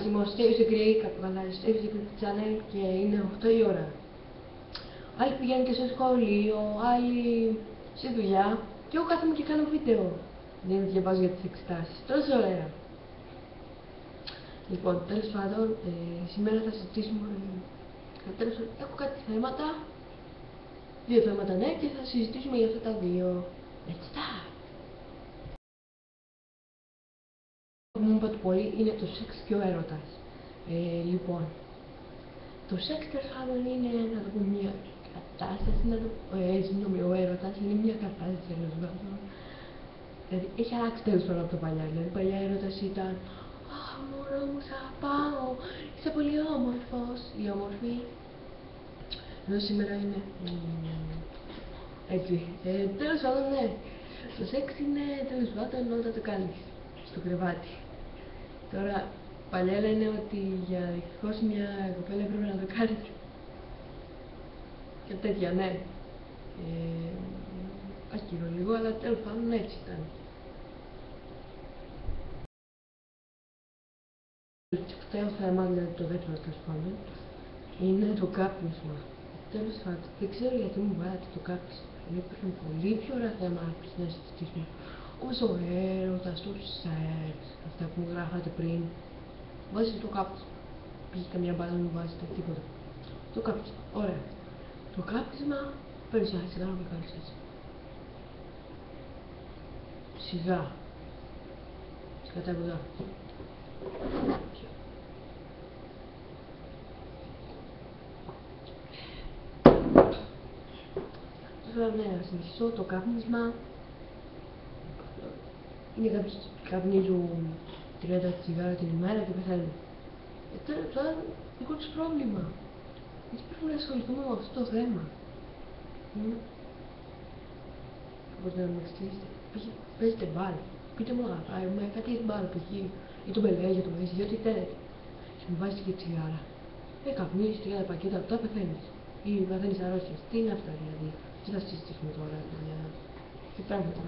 Είμαστε στο Greek, στο Secret Channel και είναι 8 η ώρα. Άλλοι πηγαίνουν και στο σχολείο, άλλοι στη δουλειά και εγώ κάθομαι και κάνω βίντεο. Δεν διαβάζω για τις εξετάσεις. Τόσο ωραία. Λοιπόν, τέλος πάντων, σήμερα θα συζητήσουμε. Έχω κάτι θέματα. 2 θέματα, ναι, και θα συζητήσουμε για αυτά τα 2. Let's start! Το που μου είπατε πολύ είναι το σεξ και ο έρωτας. Λοιπόν, το σεξ τέλος πάντων είναι, να το πούμε, μια κατάσταση, συγγνώμη, ο έρωτας είναι μια κατάσταση τέλος πάντων. Δηλαδή, έχει αλλάξει τέλος πάντων από το παλιά. Δηλαδή, παλιά έρωτας ήταν «Αχ, μωρό μου, σ' αγαπάω, είσαι πολύ όμορφος» ή όμορφη. Ενώ σήμερα είναι έτσι. Τέλος πάντων, ναι. Το σεξ είναι τέλος πάντων όταν το κάνεις στο κρεβάτι. Τώρα, παλιά λένε ότι για να εκδικώσει μια κοπέλα έπρεπε να το κάνεις και τέτοια, ναι. Άκυρο λίγο, αλλά τέλος πάντων έτσι ήταν. Το τελευταίο θέμα, δηλαδή το δεύτερο τέλος πάντων, είναι το κάπνισμα. Τέλος πάντων, δεν ξέρω γιατί μου βάλατε το κάπνισμα. Υπήρχαν πολύ πιο ωραία θέματα να συζητήσουμε. Όπως ο έρωτας, το σεξ, αυτά που μου γράφατε πριν. Βάζετε το κάπνισμα. Πήγε καμιά μπάλα να μου βάζετε τίποτα. Το κάπνισμα, ωραία. Το κάπνισμα, παίρνεις ένα τσιγάρο και κάνεις έτσι. Σιγά. Σκατά κοντά. Τώρα ναι, να συνεχίσω το κάπνισμα. Είναι κάποιοι καπνίζουν 30 τσιγάρα την ημέρα και πεθαίνουν. Τέλος πάντων, δικό τους πρόβλημα. Γιατί πρέπει να ασχοληθούμε με αυτό το θέμα. Μπορείτε να με εξηγήσετε. Παίζετε μπάλα. Πείτε μου με κάτι για την μπάλα π.χ. ή το μπελέ για το παιδί, ή ό,τι θέλετε. Και μου βάζετε και τσιγάρα. Καπνίζεις 30 πακέτα, αυτά πεθαίνεις. Ή παθαίνεις αρρώστιες. Τι είναι αυτά δηλαδή. Τι θα συζητήσουμε τώρα, τι πράγματα.